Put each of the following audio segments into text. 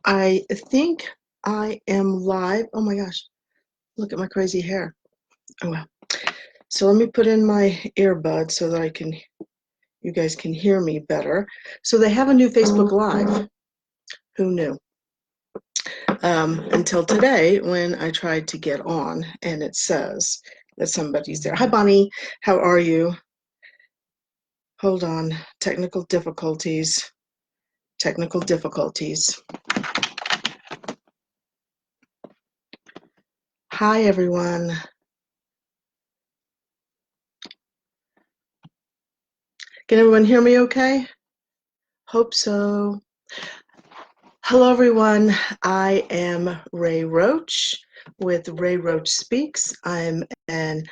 I think I am live. Oh my gosh, look at my crazy hair. Oh well. So let me put in my earbuds so that you guys can hear me better. So they have a new Facebook Live. Who knew? Until today when I tried to get on and it says that somebody's there. Hi Bonnie, how are you? Hold on, technical difficulties. Technical difficulties. Hi everyone. Can everyone hear me okay? Hope so. Hello everyone, I am Rae Roach with Rae Roach Speaks. I'm an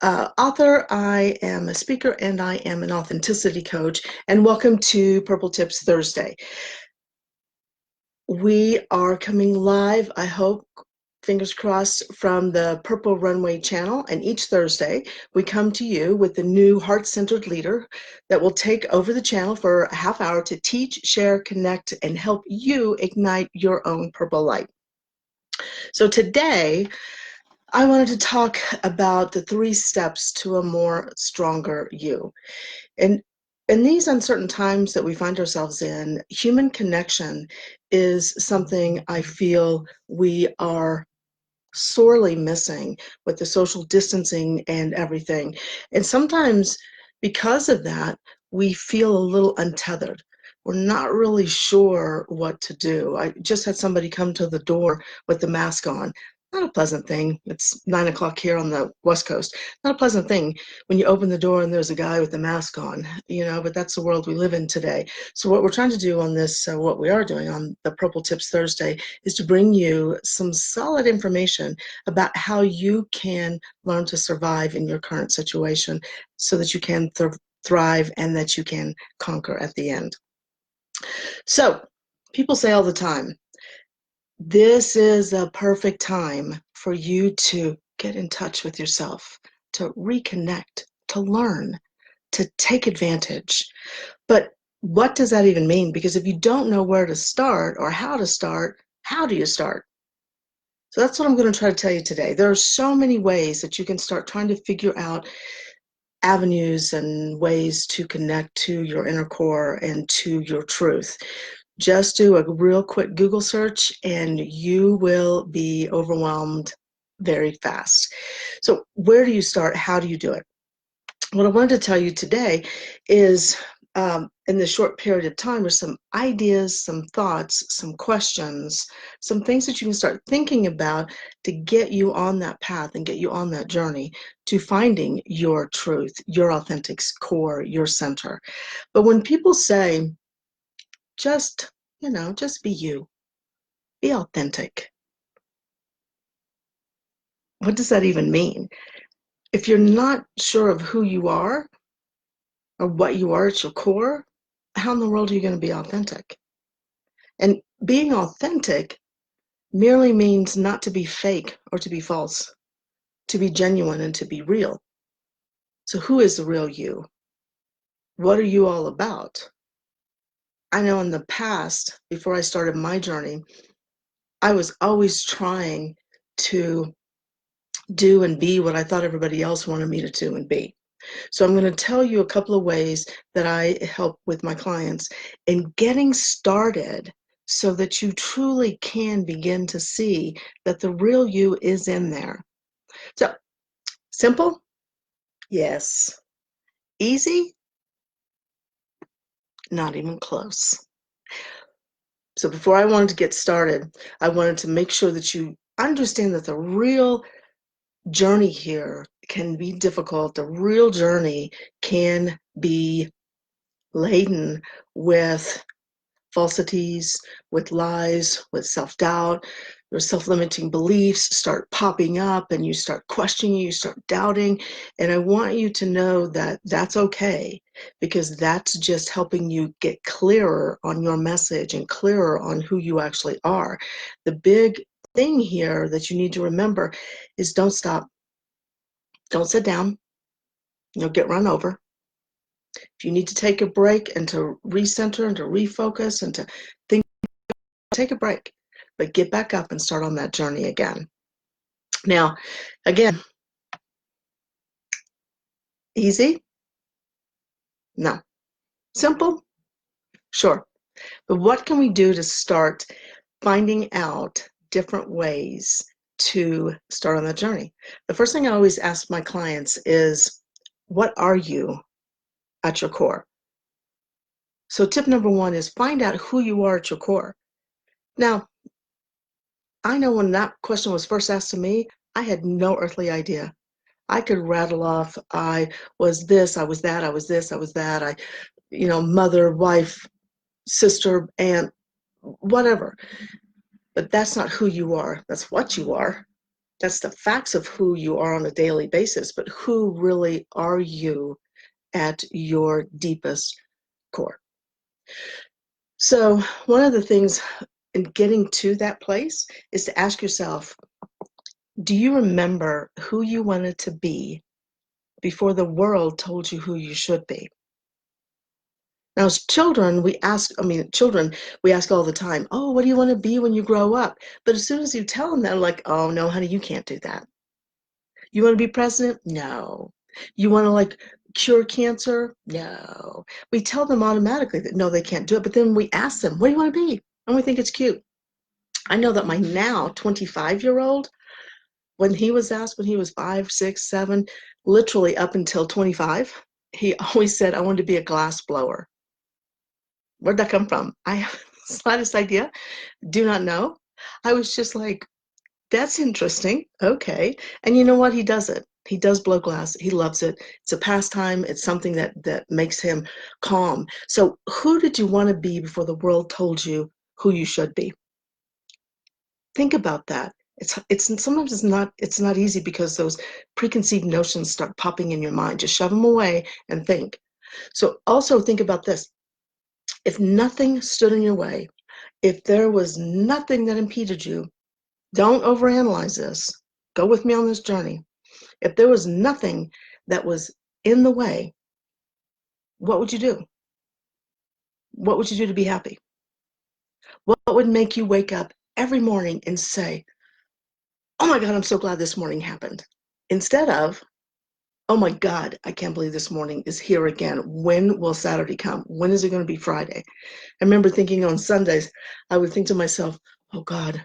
author, I am a speaker, and I am an authenticity coach, and welcome to Purple Tips Thursday. We are coming live, I hope, fingers crossed, from the Purple Runway channel, and each Thursday we come to you with a new heart-centered leader that will take over the channel for a half hour to teach, share, connect, and help you ignite your own purple light. So today I wanted to talk about the 3 steps to a more stronger you. And in these uncertain times that we find ourselves in, human connection is something I feel we are sorely missing with the social distancing and everything. And sometimes because of that, we feel a little untethered. We're not really sure what to do. I just had somebody come to the door with the mask on. Not a pleasant thing. It's 9 o'clock here on the West Coast. Not a pleasant thing when you open the door and there's a guy with the mask on, but that's the world we live in today. So what we're trying to do on this, what we are doing on the Purple Tips Thursday, is to bring you some solid information about how you can learn to survive in your current situation so that you can thrive and that you can conquer at the end. So people say all the time, this is a perfect time for you to get in touch with yourself, to reconnect, to learn, to take advantage. But what does that even mean? Because if you don't know where to start or how to start, how do you start? So that's what I'm going to try to tell you today. There are so many ways that you can start trying to figure out avenues and ways to connect to your inner core and to your truth. Just do a real quick Google search and you will be overwhelmed very fast. So where do you start? How do you do it? What I wanted to tell you today is in this short period of time are some ideas, some thoughts, some questions, some things that you can start thinking about to get you on that path and get you on that journey to finding your truth, your authentic core, your center. But when people say, just be you, be authentic, what does that even mean? If you're not sure of who you are or what you are at your core, how in the world are you going to be authentic? And being authentic merely means not to be fake or to be false, to be genuine and to be real. So who is the real you? What are you all about? I know in the past, before I started my journey, I was always trying to do and be what I thought everybody else wanted me to do and be. So I'm going to tell you a couple of ways that I help with my clients in getting started so that you truly can begin to see that the real you is in there. So, simple? Yes. Easy? Not even close. So before I wanted to get started, I wanted to make sure that you understand that the real journey here can be difficult. The real journey can be laden with falsities, with lies, with self-doubt. Your self-limiting beliefs start popping up and you start questioning, you start doubting. And I want you to know that that's okay, because that's just helping you get clearer on your message and clearer on who you actually are. The big thing here that you need to remember is don't stop. Don't sit down. You'll get run over. If you need to take a break and to recenter and to refocus and to think take a break, but get back up and start on that journey again. Now, again, easy? No. Simple? Sure. But what can we do to start finding out different ways to start on that journey? The first thing I always ask my clients is, what are you at your core? So tip number one is find out who you are at your core. Now, I know when that question was first asked to me, I had no earthly idea. I could rattle off, I was this, I was that, I was this, I was that, mother, wife, sister, aunt, whatever. But that's not who you are. That's what you are. That's the facts of who you are on a daily basis. But who really are you at your deepest core? So one of the things in getting to that place is to ask yourself, do you remember who you wanted to be before the world told you who you should be? Now, as children, we ask all the time, oh, what do you want to be when you grow up? But as soon as you tell them that, they're like, oh, no, honey, you can't do that. You want to be president? No. You want to cure cancer? No. We tell them automatically that no, they can't do it. But then we ask them, what do you want to be? And we think it's cute. I know that my now 25-year-old, when he was asked when he was 5, 6, 7, literally up until 25, he always said, I wanted to be a glass blower. Where'd that come from? I have the slightest idea. Do not know. I was just like, that's interesting. Okay. And you know what? He does it. He does blow glass. He loves it. It's a pastime. It's something that makes him calm. So who did you want to be before the world told you who you should be? Think about that. It's sometimes it's not easy because those preconceived notions start popping in your mind. Just shove them away and think. So also think about this. If nothing stood in your way, if there was nothing that impeded you, don't overanalyze this. Go with me on this journey. If there was nothing that was in the way, what would you do? What would you do to be happy? What would make you wake up every morning and say, oh my God, I'm so glad this morning happened? Instead of, oh my God, I can't believe this morning is here again. When will Saturday come? When is it going to be Friday? I remember thinking on Sundays, I would think to myself, oh God,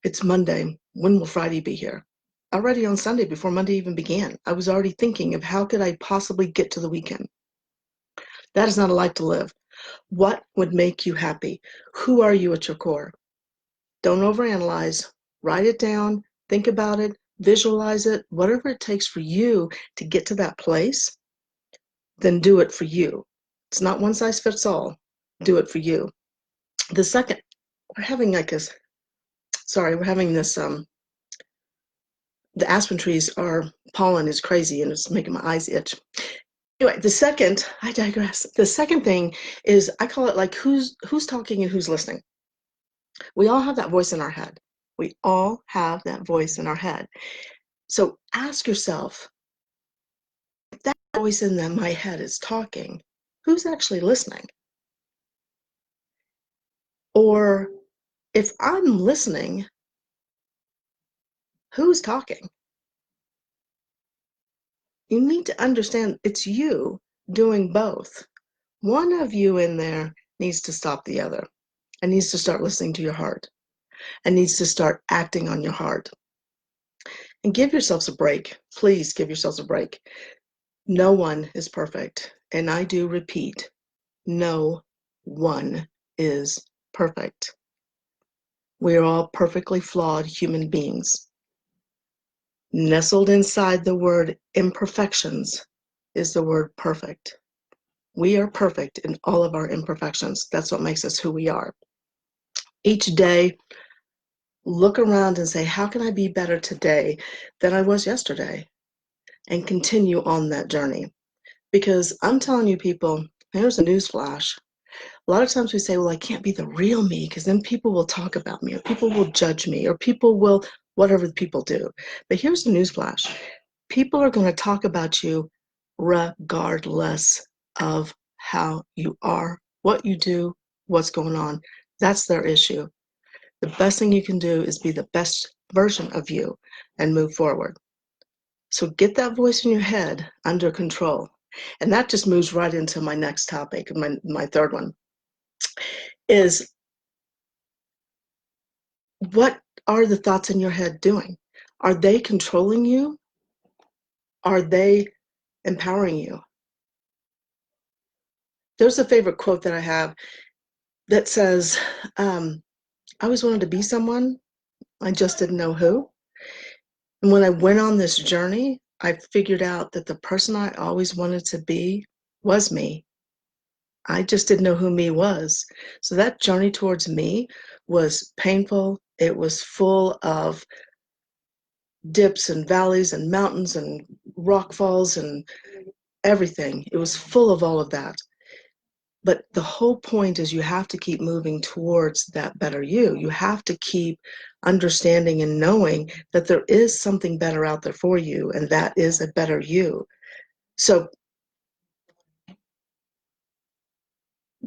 it's Monday. When will Friday be here? Already on Sunday, before Monday even began, I was already thinking of how could I possibly get to the weekend. That is not a life to live. What would make you happy? Who are you at your core? Don't overanalyze. Write it down. Think about it. Visualize it. Whatever it takes for you to get to that place, then do it for you. It's not one size fits all. Do it for you. The second, we're having this, the aspen trees pollen is crazy and it's making my eyes itch. Anyway, I digress. The second thing is I call it who's talking and who's listening. We all have that voice in our head. We all have that voice in our head. So ask yourself, if that voice in my head is talking, who's actually listening? Or if I'm listening, who's talking? You need to understand it's you doing both. One of you in there needs to stop the other and needs to start listening to your heart and needs to start acting on your heart. And give yourselves a break. Please give yourselves a break. No one is perfect. And I do repeat, no one is perfect. We are all perfectly flawed human beings. Nestled inside the word imperfections is the word perfect. We are perfect in all of our imperfections. That's what makes us who we are. Each day, look around and say, how can I be better today than I was yesterday? And continue on that journey. Because I'm telling you people, here's a news flash. A lot of times we say, well, I can't be the real me because then people will talk about me or people will judge me or people will, whatever people do. But here's the news flash. People are going to talk about you regardless of how you are, what you do, what's going on. That's their issue. The best thing you can do is be the best version of you and move forward. So get that voice in your head under control. And that just moves right into my next topic, my third one, is what are the thoughts in your head doing? Are they controlling you? Are they empowering you? There's a favorite quote that I have that says, I always wanted to be someone, I just didn't know who. And when I went on this journey, I figured out that the person I always wanted to be was me. I just didn't know who me was. So that journey towards me was painful. It was full of dips and valleys and mountains and rock falls and everything. It was full of all of that. But the whole point is you have to keep moving towards that better you. You have to keep understanding and knowing that there is something better out there for you, and that is a better you. So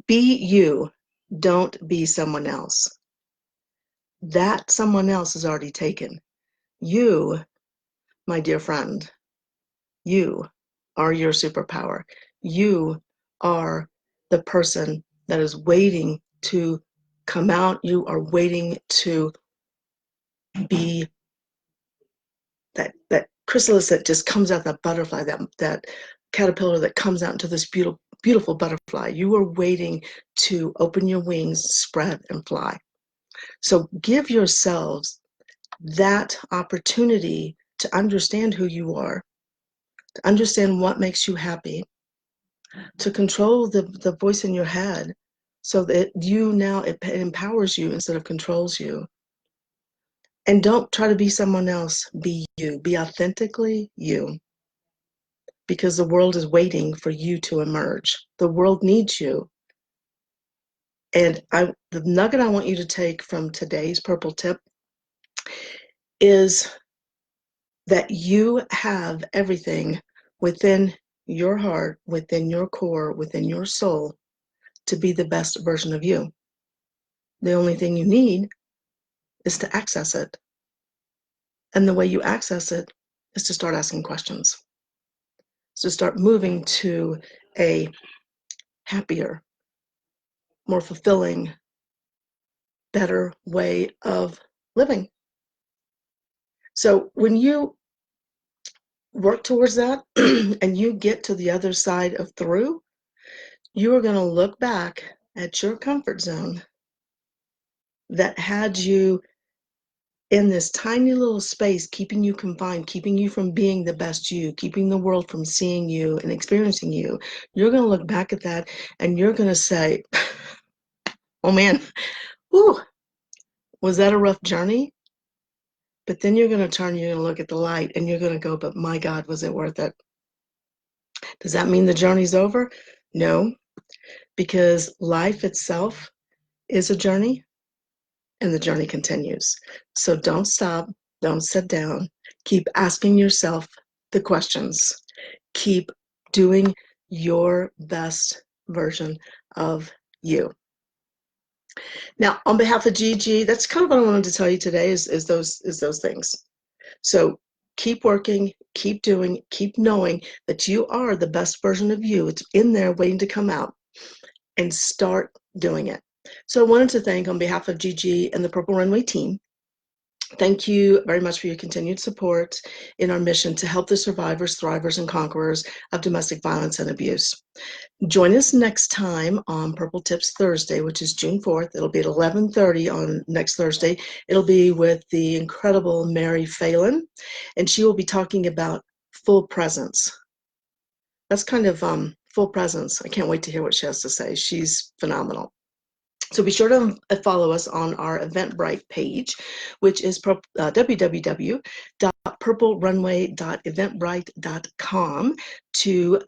be you. Don't be someone else. That someone else is already taken. You, my dear friend, you are your superpower. You are the person that is waiting to come out. You are waiting to be that chrysalis that just comes out, that butterfly, that caterpillar that comes out into this beautiful butterfly. You are waiting to open your wings, spread, and fly. So give yourselves that opportunity to understand who you are, to understand what makes you happy, to control the voice in your head so that you now, it empowers you instead of controls you. And don't try to be someone else. Be you. Be authentically you. Because the world is waiting for you to emerge. The world needs you. And the nugget I want you to take from today's purple tip is that you have everything within your heart, within your core, within your soul to be the best version of you. The only thing you need is to access it. And the way you access it is to start asking questions. So start moving to a happier, more fulfilling, better way of living. So when you work towards that and you get to the other side of through, you are going to look back at your comfort zone that had you in this tiny little space, keeping you confined, keeping you from being the best you, keeping the world from seeing you and experiencing you. You're going to look back at that and you're going to say, oh man, whew, was that a rough journey? But then you're going to turn, you're going to look at the light and you're going to go, but my God, was it worth it? Does that mean the journey's over? No, because life itself is a journey and the journey continues. So don't stop, don't sit down, keep asking yourself the questions, keep doing your best version of you. Now, on behalf of Gigi, that's kind of what I wanted to tell you today is those things. So keep working, keep doing, keep knowing that you are the best version of you. It's in there waiting to come out, and start doing it. So I wanted to thank, on behalf of Gigi and the Purple Runway team, thank you very much for your continued support in our mission to help the survivors, thrivers, and conquerors of domestic violence and abuse. Join us next time on Purple Tips Thursday, which is June 4th. It'll be at 11:30 on next Thursday. It'll be with the incredible Mary Phelan, and she will be talking about full presence. That's kind of full presence. I can't wait to hear what she has to say. She's phenomenal. So be sure to follow us on our Eventbrite page, which is www.purplerunway.eventbrite.com to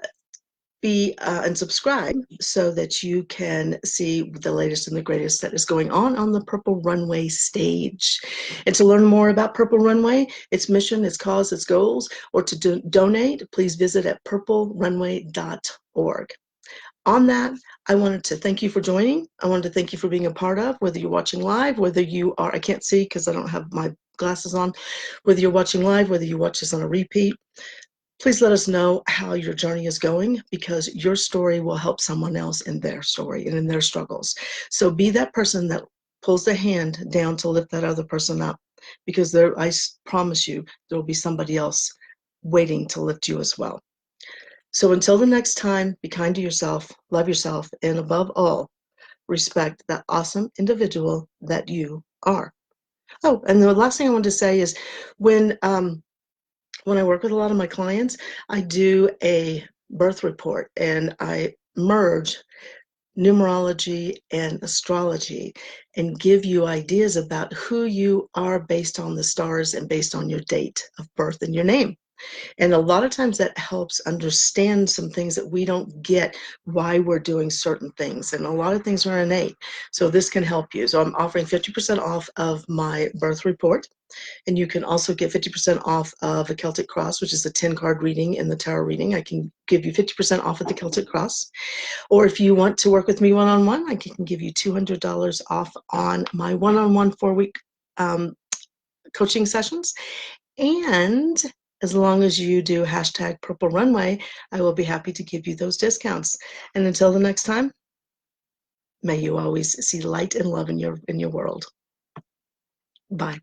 be and subscribe so that you can see the latest and the greatest that is going on the Purple Runway stage. And to learn more about Purple Runway, its mission, its cause, its goals, or to donate, please visit at purplerunway.org. on that, I wanted to thank you for joining. I wanted to thank you for being a part of, whether you're watching live, whether you are, I can't see because I don't have my glasses on, whether you're watching live, whether you watch this on a repeat. Please let us know how your journey is going, because your story will help someone else in their story and in their struggles. So be that person that pulls the hand down to lift that other person up, because there, I promise you, there will be somebody else waiting to lift you as well. So until the next time, be kind to yourself, love yourself, and above all, respect that awesome individual that you are. Oh, and the last thing I want to say is when I work with a lot of my clients, I do a birth report and I merge numerology and astrology and give you ideas about who you are based on the stars and based on your date of birth and your name. And a lot of times that helps understand some things that we don't get, why we're doing certain things. And a lot of things are innate. So this can help you. So I'm offering 50% off of my birth report. And you can also get 50% off of a Celtic Cross, which is a 10-card reading in the tarot reading. I can give you 50% off of the Celtic Cross. Or if you want to work with me one-on-one, I can give you $200 off on my one-on-one 4-week coaching sessions. And as long as you do hashtag Purple Runway, I will be happy to give you those discounts. And until the next time, may you always see light and love in your world. Bye.